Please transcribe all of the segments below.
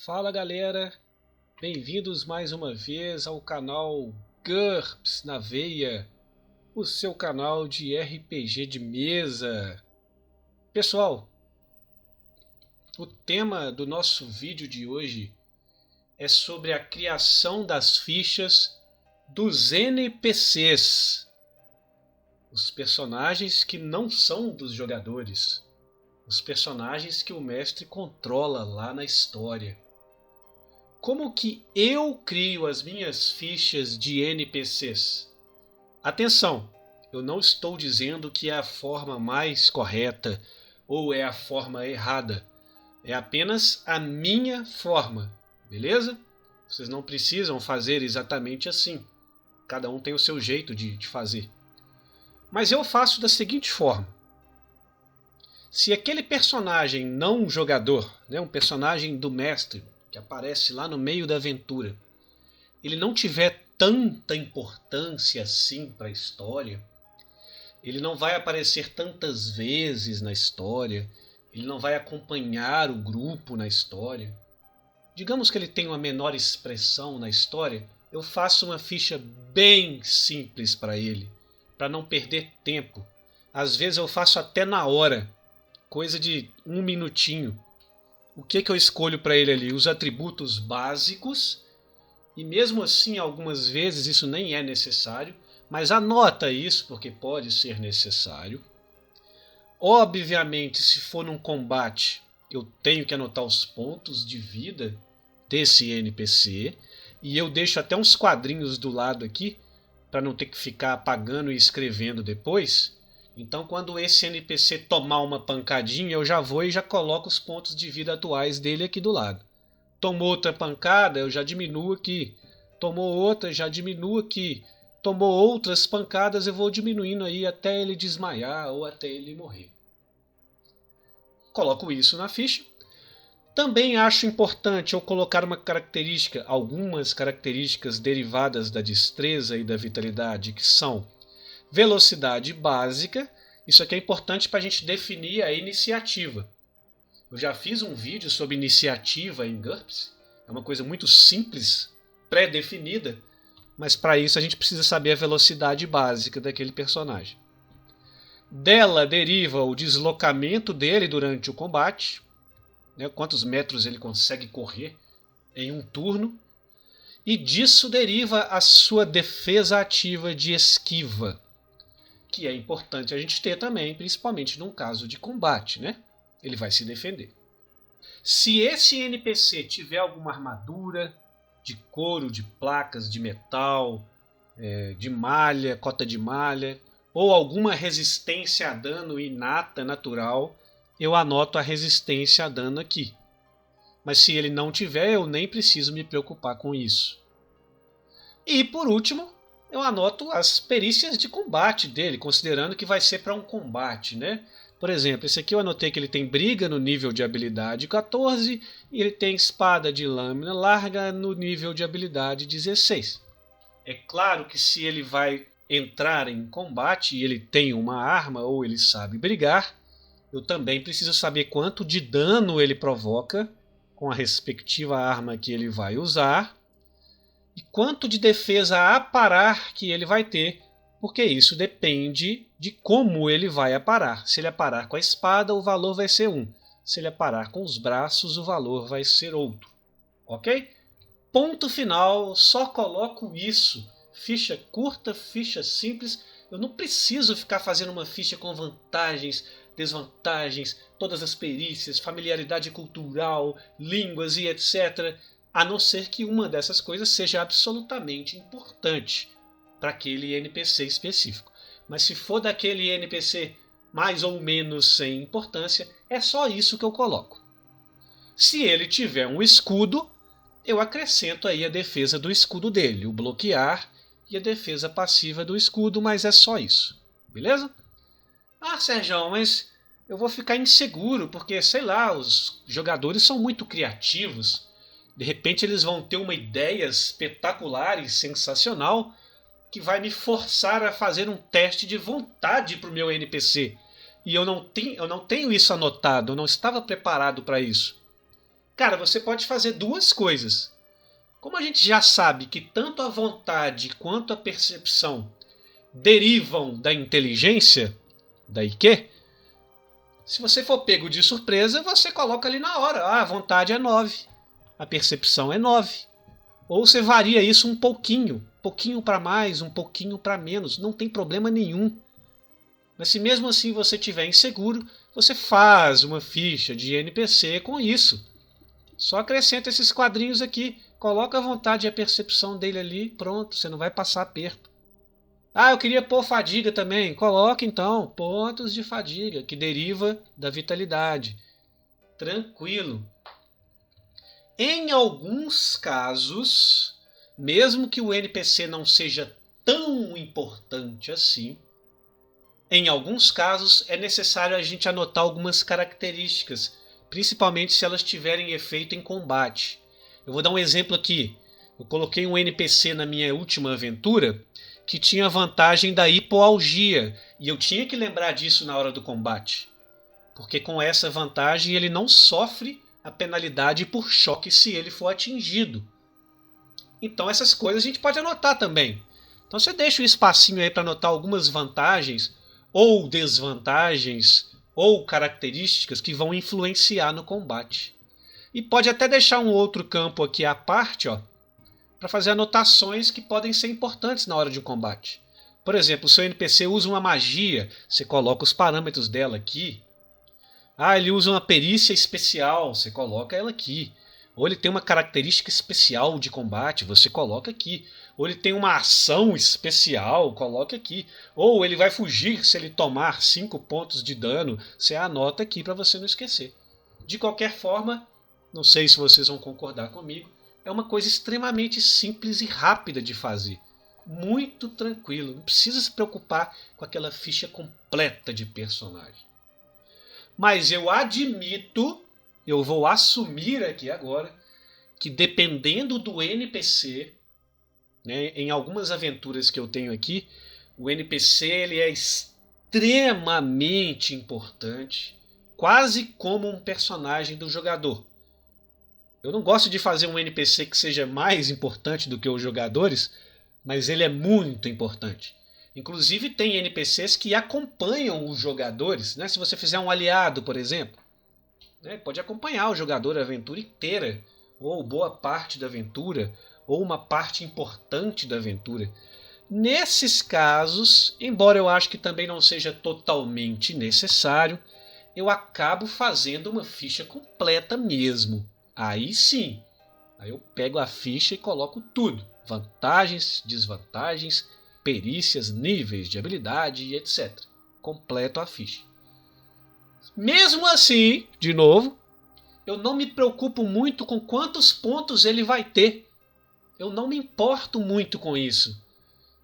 Fala galera, bem-vindos mais uma vez ao canal GURPS na Veia, o seu canal de RPG de mesa. Pessoal, o tema do nosso vídeo de hoje é sobre a criação das fichas dos NPCs, os personagens que não são dos jogadores, os personagens que o mestre controla lá na história. Como que eu crio as minhas fichas de NPCs? Atenção, eu não estou dizendo que é a forma mais correta ou é a forma errada. É apenas a minha forma, beleza? Vocês não precisam fazer exatamente assim. Cada um tem o seu jeito de fazer. Mas eu faço da seguinte forma. Se aquele personagem não jogador, um personagem do mestre, que aparece lá no meio da aventura, ele não tiver tanta importância assim para a história, ele não vai aparecer tantas vezes na história, ele não vai acompanhar o grupo na história, digamos que ele tem uma menor expressão na história, eu faço uma ficha bem simples para ele, para não perder tempo. Às vezes eu faço até na hora, coisa de 1 minutinho. O que eu escolho para ele ali? Os atributos básicos, e mesmo assim algumas vezes isso nem é necessário, mas anota isso porque pode ser necessário. Obviamente, se for num combate, eu tenho que anotar os pontos de vida desse NPC, e eu deixo até uns quadrinhos do lado aqui, para não ter que ficar apagando e escrevendo depois. Então, quando esse NPC tomar uma pancadinha, eu já vou e já coloco os pontos de vida atuais dele aqui do lado. Tomou outra pancada, eu já diminuo aqui. Tomou outra, já diminuo aqui. Tomou outras pancadas, eu vou diminuindo aí até ele desmaiar ou até ele morrer. Coloco isso na ficha. Também acho importante eu colocar uma característica, algumas características derivadas da destreza e da vitalidade, que são velocidade básica. Isso aqui é importante para a gente definir a iniciativa. Eu já fiz um vídeo sobre iniciativa em GURPS. É uma coisa muito simples, pré-definida, mas para isso a gente precisa saber a velocidade básica daquele personagem. Dela deriva o deslocamento dele durante o combate, quantos metros ele consegue correr em um turno, e disso deriva a sua defesa ativa de esquiva, que é importante a gente ter também, principalmente num caso de combate, Ele vai se defender. Se esse NPC tiver alguma armadura de couro, de placas, de metal, de malha, cota de malha, ou alguma resistência a dano inata, natural, eu anoto a resistência a dano aqui. Mas se ele não tiver, eu nem preciso me preocupar com isso. E por último, eu anoto as perícias de combate dele, considerando que vai ser para um combate, Por exemplo, esse aqui eu anotei que ele tem briga no nível de habilidade 14 e ele tem espada de lâmina larga no nível de habilidade 16. É claro que se ele vai entrar em combate e ele tem uma arma ou ele sabe brigar, eu também preciso saber quanto de dano ele provoca com a respectiva arma que ele vai usar e quanto de defesa a parar que ele vai ter, porque isso depende de como ele vai aparar. Se ele aparar com a espada, o valor vai ser 1. Se ele aparar com os braços, o valor vai ser outro. Ok? Ponto final, só coloco isso. Ficha curta, ficha simples. Eu não preciso ficar fazendo uma ficha com vantagens, desvantagens, todas as perícias, familiaridade cultural, línguas e etc., a não ser que uma dessas coisas seja absolutamente importante para aquele NPC específico. Mas se for daquele NPC mais ou menos sem importância, é só isso que eu coloco. Se ele tiver um escudo, eu acrescento aí a defesa do escudo dele, o bloquear e a defesa passiva do escudo, mas é só isso. Beleza? Ah, Sérgio, mas eu vou ficar inseguro, porque, sei lá, os jogadores são muito criativos. De repente eles vão ter uma ideia espetacular e sensacional que vai me forçar a fazer um teste de vontade para o meu NPC. E eu não tenho isso anotado, eu não estava preparado para isso. Cara, você pode fazer duas coisas. Como a gente já sabe que tanto a vontade quanto a percepção derivam da inteligência, da IQ, se você for pego de surpresa, você coloca ali na hora. Ah, a vontade é 9, a percepção é 9. Ou você varia isso um pouquinho para mais, um pouquinho para menos, não tem problema nenhum. Mas se mesmo assim você estiver inseguro, você faz uma ficha de NPC com isso. Só acrescenta esses quadrinhos aqui, coloca a vontade e a percepção dele ali, pronto, você não vai passar aperto. Ah, eu queria pôr fadiga também. Coloca então pontos de fadiga, que deriva da vitalidade. Tranquilo. Em alguns casos, mesmo que o NPC não seja tão importante assim, em alguns casos é necessário a gente anotar algumas características, principalmente se elas tiverem efeito em combate. Eu vou dar um exemplo aqui. Eu coloquei um NPC na minha última aventura que tinha vantagem da hipoalgia, e eu tinha que lembrar disso na hora do combate, porque com essa vantagem ele não sofre a penalidade por choque se ele for atingido. Então essas coisas a gente pode anotar também. Então você deixa um espacinho aí para anotar algumas vantagens ou desvantagens ou características que vão influenciar no combate. E pode até deixar um outro campo aqui à parte, ó, para fazer anotações que podem ser importantes na hora de um combate. Por exemplo, o seu NPC usa uma magia, você coloca os parâmetros dela aqui. Ah, ele usa uma perícia especial, você coloca ela aqui. Ou ele tem uma característica especial de combate, você coloca aqui. Ou ele tem uma ação especial, coloca aqui. Ou ele vai fugir se ele tomar 5 pontos de dano, você anota aqui para você não esquecer. De qualquer forma, não sei se vocês vão concordar comigo, é uma coisa extremamente simples e rápida de fazer. Muito tranquilo, não precisa se preocupar com aquela ficha completa de personagem. Mas eu admito, eu vou assumir aqui agora, que dependendo do NPC, né, em algumas aventuras que eu tenho aqui, o NPC ele é extremamente importante, quase como um personagem do jogador. Eu não gosto de fazer um NPC que seja mais importante do que os jogadores, mas ele é muito importante. Inclusive tem NPCs que acompanham os jogadores, né? Se você fizer um aliado, por exemplo, né? Pode acompanhar o jogador a aventura inteira, ou boa parte da aventura, ou uma parte importante da aventura. Nesses casos, embora eu acho que também não seja totalmente necessário, eu acabo fazendo uma ficha completa mesmo. Aí sim, aí eu pego a ficha e coloco tudo. Vantagens, desvantagens, perícias, níveis de habilidade e etc. Completo a ficha. Mesmo assim, de novo, eu não me preocupo muito com quantos pontos ele vai ter. Eu não me importo muito com isso.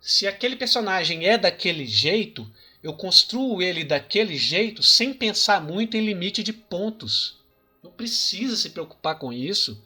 Se aquele personagem é daquele jeito, eu construo ele daquele jeito sem pensar muito em limite de pontos. Não precisa se preocupar com isso.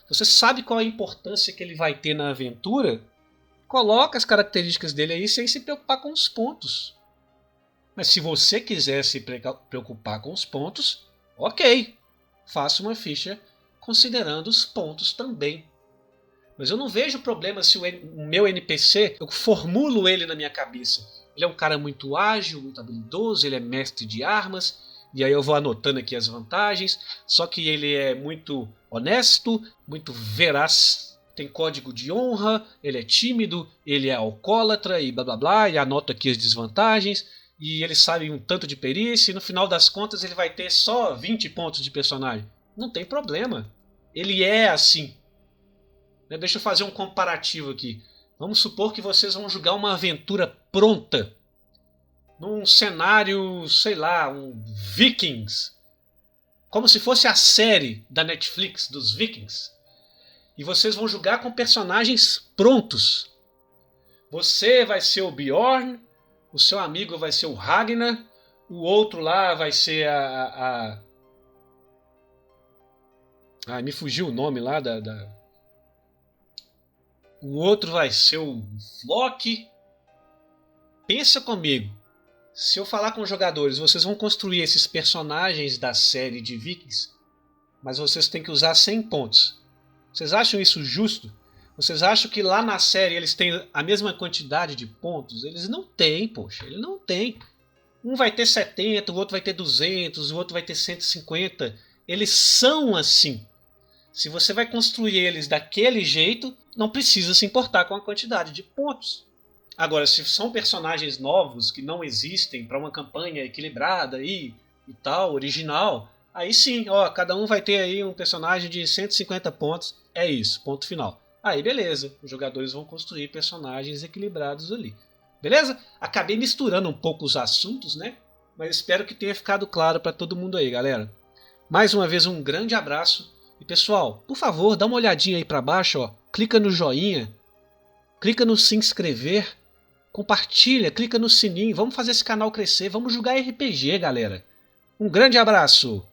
Você sabe qual a importância que ele vai ter na aventura? Coloca as características dele aí sem se preocupar com os pontos. Mas se você quiser se preocupar com os pontos, ok, faça uma ficha considerando os pontos também. Mas eu não vejo problema se o meu NPC, eu formulo ele na minha cabeça. Ele é um cara muito ágil, muito habilidoso, ele é mestre de armas, e aí eu vou anotando aqui as vantagens, só que ele é muito honesto, muito veraz, tem código de honra, ele é tímido, ele é alcoólatra e blá blá blá, e anoto aqui as desvantagens, e ele sabe um tanto de perícia, e no final das contas ele vai ter só 20 pontos de personagem. Não tem problema, ele é assim. Deixa eu fazer um comparativo aqui. Vamos supor que vocês vão jogar uma aventura pronta num cenário, sei lá, um Vikings. Como se fosse a série da Netflix dos Vikings. E vocês vão jogar com personagens prontos. Você vai ser o Bjorn, o seu amigo vai ser o Ragnar, o outro lá vai ser me fugiu o nome lá O outro vai ser o Flock. Pensa comigo. Se eu falar com os jogadores, vocês vão construir esses personagens da série de Vikings. mas vocês têm que usar 100 pontos. Vocês acham isso justo? Vocês acham que lá na série eles têm a mesma quantidade de pontos? Eles não têm, poxa, ele não tem. Um vai ter 70, o outro vai ter 200, o outro vai ter 150. Eles são assim. Se você vai construir eles daquele jeito, não precisa se importar com a quantidade de pontos. Agora, se são personagens novos que não existem para uma campanha equilibrada e tal, original, aí sim, ó, cada um vai ter aí um personagem de 150 pontos, é isso, ponto final. Aí beleza, os jogadores vão construir personagens equilibrados ali. Beleza? Acabei misturando um pouco os assuntos, né? Mas espero que tenha ficado claro para todo mundo aí, galera. Mais uma vez, um grande abraço. E pessoal, por favor, dá uma olhadinha aí para baixo, ó. Clica no joinha, clica no se inscrever, compartilha, clica no sininho. Vamos fazer esse canal crescer, vamos jogar RPG, galera. Um grande abraço!